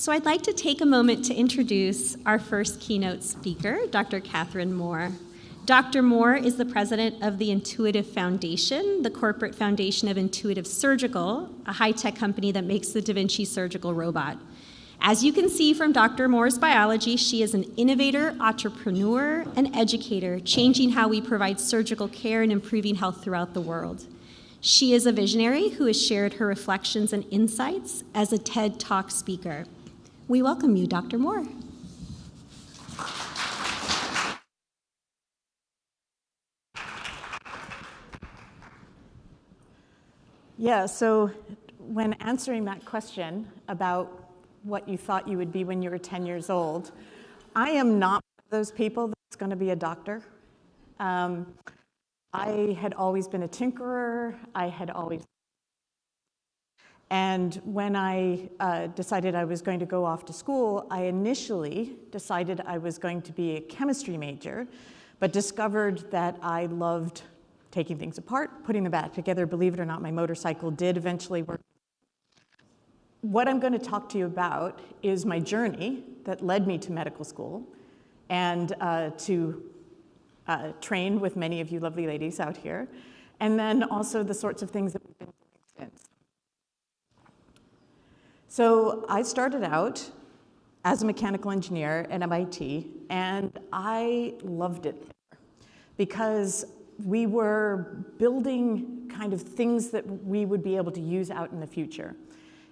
So I'd like to take a moment to introduce our first keynote speaker, Dr. Catherine Mohr. Dr. Mohr is the president of the Intuitive Foundation, the corporate foundation of Intuitive Surgical, a high-tech company that makes the Vinci surgical robot. As you can see from Dr. Mohr's biology, she is an innovator, entrepreneur, and educator, changing how we provide surgical care and improving health throughout the world. She is a visionary who has shared her reflections and insights as a TED Talk speaker. We welcome you, Dr. Mohr. Yeah, so when answering that question about what you thought you would be when you were 10 years old, I am not one of those people that's going to be a doctor. I had always been a tinkerer. And when I decided I was going to go off to school, I initially decided I was going to be a chemistry major, but discovered that I loved taking things apart, putting them back together. Believe it or not, my motorcycle did eventually work. What I'm going to talk to you about is my journey that led me to medical school and to train with many of you lovely ladies out here, and then also the sorts of things that we've been doing since. So I started out as a mechanical engineer at MIT, and I loved it there because we were building kind of things that we would be able to use out in the future.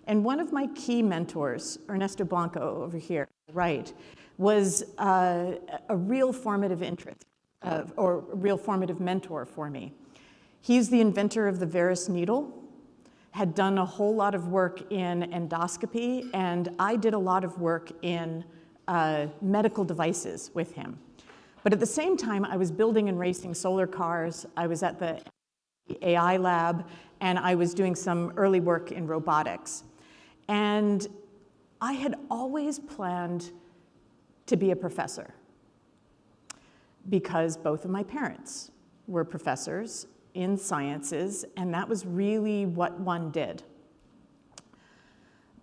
And one of my key mentors, Ernesto Blanco over here, right, was a real formative interest, or a real formative mentor for me. He's the inventor of the Veris needle, had done a whole lot of work in endoscopy, and I did a lot of work in medical devices with him. But at the same time, I was building and racing solar cars. I was at the AI lab, and I was doing some early work in robotics. And I had always planned to be a professor because both of my parents were professors in sciences, and that was really what one did.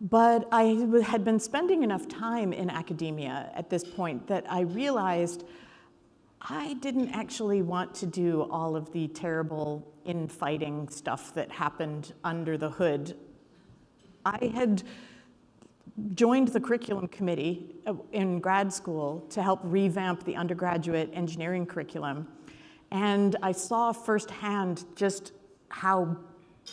But I had been spending enough time in academia at this point that I realized I didn't actually want to do all of the terrible infighting stuff that happened under the hood. I had joined the curriculum committee in grad school to help revamp the undergraduate engineering curriculum. And I saw firsthand just how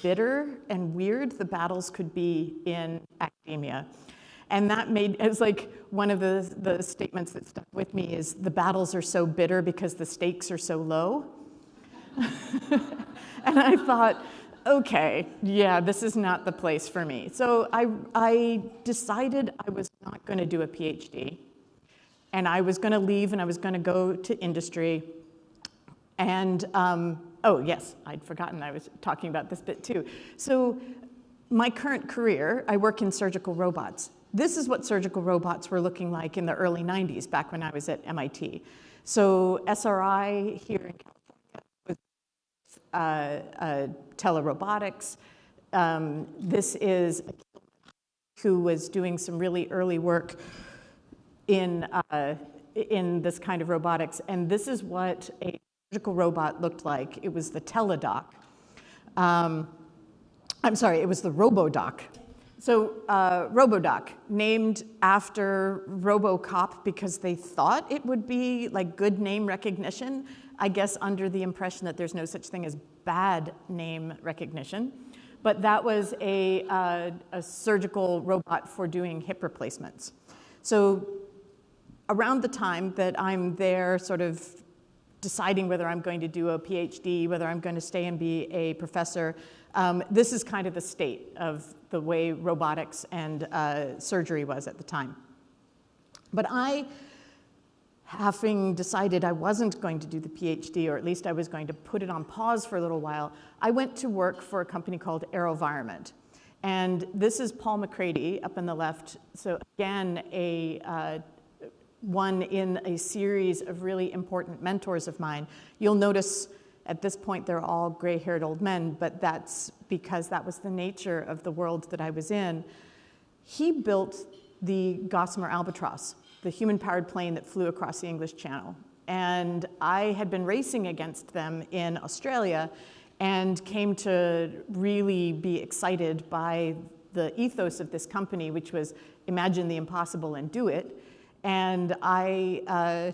bitter and weird the battles could be in academia. And that made, it was like one of the statements that stuck with me is the battles are so bitter because the stakes are so low. And I thought, okay, yeah, this is not the place for me. So I decided I was not going to do a PhD. And I was going to leave and I was going to go to industry. And, oh yes, I'd forgotten I was talking about this bit too. So my current career, I work in surgical robots. This is what surgical robots were looking like in the early 90s, back when I was at MIT. So SRI here in California was telerobotics. This is who was doing some really early work in this kind of robotics. And this is what a surgical robot looked like. It was the teledoc. I'm sorry, it was the RoboDoc. So RoboDoc, named after RoboCop because they thought it would be like good name recognition, I guess under the impression that there's no such thing as bad name recognition. But that was a surgical robot for doing hip replacements. So around the time that I'm there sort of deciding whether I'm going to do a PhD, whether I'm going to stay and be a professor, this is kind of the state of the way robotics and surgery was at the time. But I, having decided I wasn't going to do the PhD, or at least I was going to put it on pause for a little while, I went to work for a company called AeroVironment. And this is Paul McCready up on the left. So again, one in a series of really important mentors of mine. You'll notice at this point they're all gray-haired old men, but that's because that was the nature of the world that I was in. He built the Gossamer Albatross, the human-powered plane that flew across the English Channel. And I had been racing against them in Australia and came to really be excited by the ethos of this company, which was imagine the impossible and do it. And I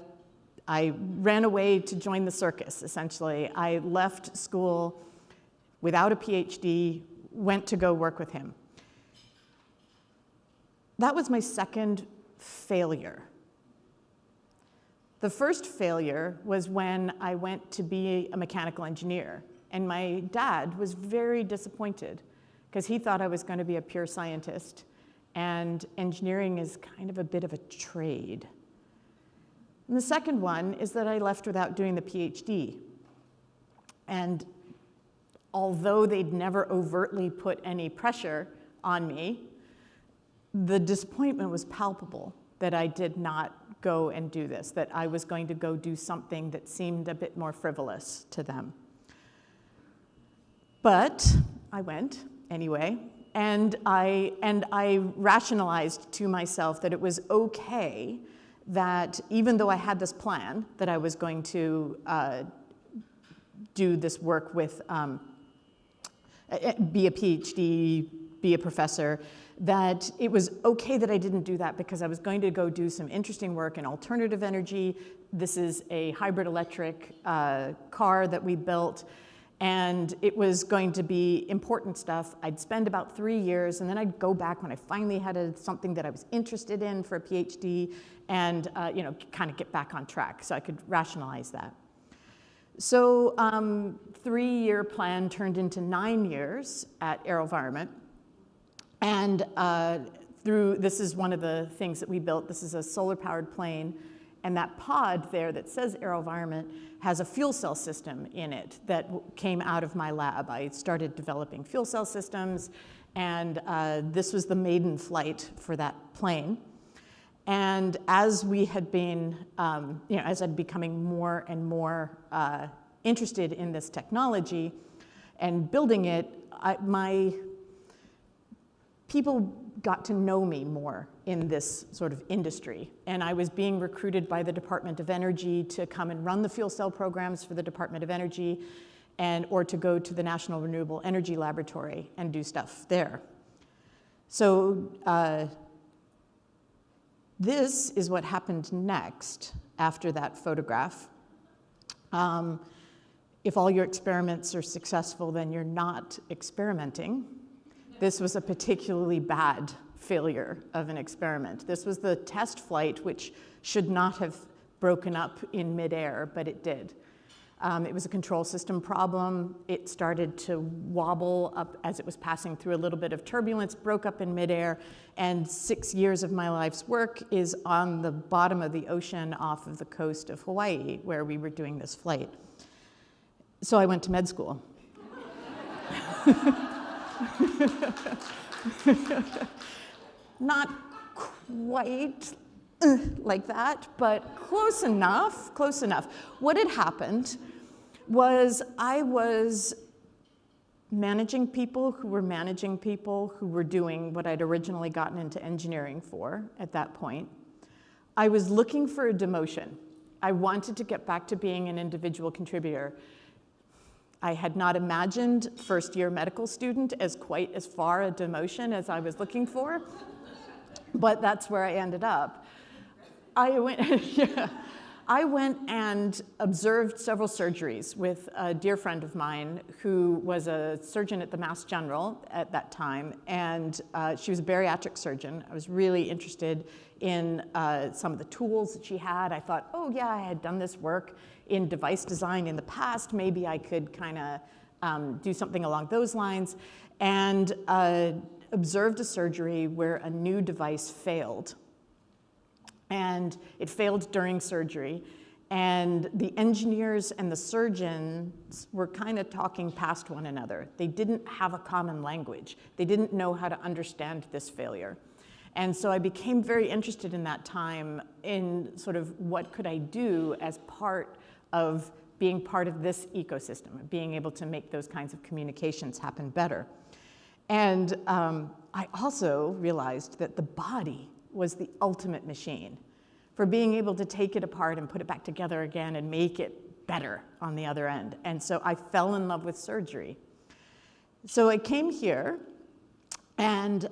ran away to join the circus, essentially. I left school without a PhD, went to go work with him. That was my second failure. The first failure was when I went to be a mechanical engineer. And my dad was very disappointed because he thought I was going to be a pure scientist. And engineering is kind of a bit of a trade. And the second one is that I left without doing the PhD. And although they'd never overtly put any pressure on me, the disappointment was palpable that I did not go and do this, that I was going to go do something that seemed a bit more frivolous to them. But I went anyway, and I rationalized to myself that it was okay that even though I had this plan that I was going to do this work with, be a PhD, be a professor, that it was okay that I didn't do that because I was going to go do some interesting work in alternative energy. This is a hybrid electric car that we built, and it was going to be important stuff. I'd spend about 3 years, and then I'd go back when I finally had something that I was interested in for a PhD, and kind of get back on track so I could rationalize that. So 3-year plan turned into 9 years at AeroVironment. And this is one of the things that we built. This is a solar-powered plane. And that pod there that says AeroVironment has a fuel cell system in it that came out of my lab. I started developing fuel cell systems, and this was the maiden flight for that plane. And as we had been, as I'd becoming more and more interested in this technology and building it, people got to know me more in this sort of industry. And I was being recruited by the Department of Energy to come and run the fuel cell programs for the Department of Energy, or to go to the National Renewable Energy Laboratory and do stuff there. So this is what happened next after that photograph. If all your experiments are successful, then you're not experimenting. This was a particularly bad failure of an experiment. This was the test flight, which should not have broken up in midair, but it did. It was a control system problem. It started to wobble up as it was passing through a little bit of turbulence, broke up in midair, and 6 years of my life's work is on the bottom of the ocean off of the coast of Hawaii, where we were doing this flight. So I went to med school. Not quite like that, but close enough, close enough. What had happened was I was managing people who were doing what I'd originally gotten into engineering for at that point. I was looking for a demotion. I wanted to get back to being an individual contributor. I had not imagined first-year medical student as quite as far a demotion as I was looking for, but that's where I ended up. I went and observed several surgeries with a dear friend of mine who was a surgeon at the Mass General at that time, and she was a bariatric surgeon. I was really interested in some of the tools that she had. I thought, oh yeah, I had done this work in device design in the past. Maybe I could kind of do something along those lines, and observed a surgery where a new device failed. And it failed during surgery. And the engineers and the surgeons were kind of talking past one another. They didn't have a common language. They didn't know how to understand this failure. And so I became very interested in that time in sort of what could I do as part of being part of this ecosystem, being able to make those kinds of communications happen better. And I also realized that the body was the ultimate machine for being able to take it apart and put it back together again and make it better on the other end. And so I fell in love with surgery. So I came here, and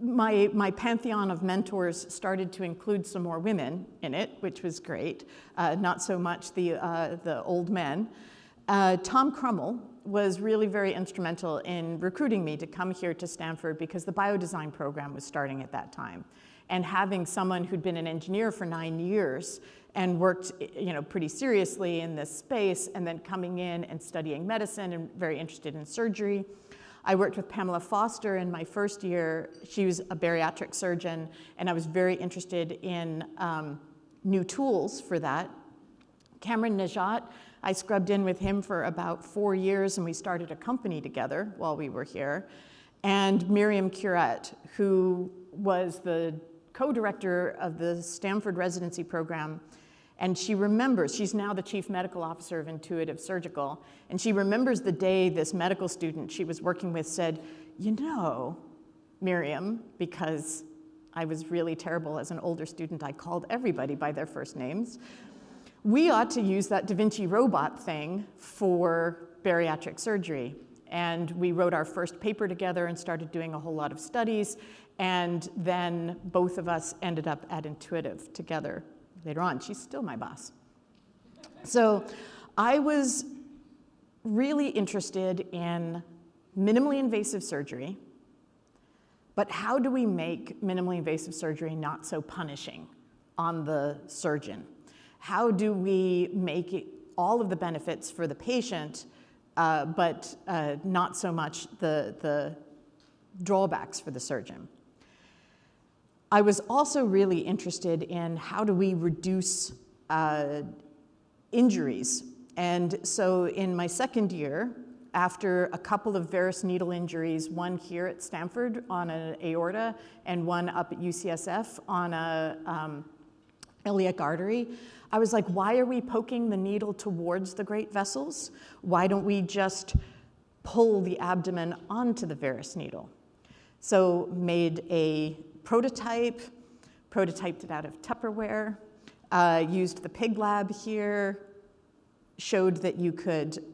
my pantheon of mentors started to include some more women in it, which was great, not so much the old men. Tom Crummell was really very instrumental in recruiting me to come here to Stanford because the biodesign program was starting at that time. And having someone who'd been an engineer for 9 years and worked, pretty seriously in this space, and then coming in and studying medicine and very interested in surgery. I worked with Pamela Foster in my first year. She was a bariatric surgeon, and I was very interested in new tools for that. Cameron Najat, I scrubbed in with him for about 4 years, and we started a company together while we were here. And Miriam Curette, who was the co-director of the Stanford residency program, and she remembers, she's now the chief medical officer of Intuitive Surgical, and she remembers the day this medical student she was working with said, Miriam, because I was really terrible as an older student, I called everybody by their first names, we ought to use that Da Vinci robot thing for bariatric surgery. And we wrote our first paper together and started doing a whole lot of studies. And then both of us ended up at Intuitive together later on. She's still my boss. So I was really interested in minimally invasive surgery, but how do we make minimally invasive surgery not so punishing on the surgeon? How do we make all of the benefits for the patient, but not so much the drawbacks for the surgeon? I was also really interested in how do we reduce injuries. And so in my second year, after a couple of varus needle injuries, one here at Stanford on an aorta and one up at UCSF on a iliac artery, I was like, why are we poking the needle towards the great vessels? Why don't we just pull the abdomen onto the varus needle? So made a prototyped it out of Tupperware, used the pig lab here, showed that you could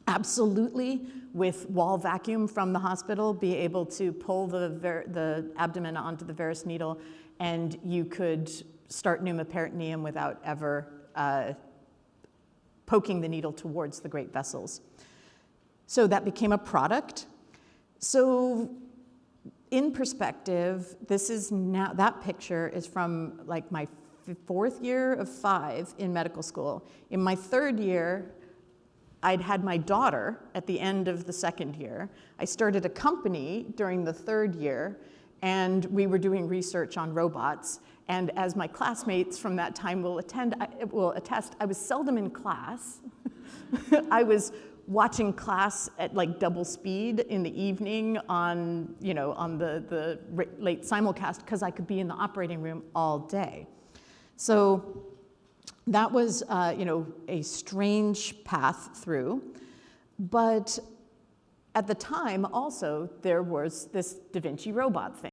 absolutely, with wall vacuum from the hospital, be able to pull the abdomen onto the varus needle, and you could start pneumoperitoneum without ever poking the needle towards the great vessels. So that became a product. So in perspective, this is now, that picture is from like my fourth year of 5 in medical school. In my third year, I'd had my daughter at the end of the second year. I started a company during the third year, and we were doing research on robots. And as my classmates from that time will attest, I was seldom in class. I was watching class at like double speed in the evening on the late simulcast because I could be in the operating room all day. So that was a strange path through. But at the time also there was this Da Vinci robot thing.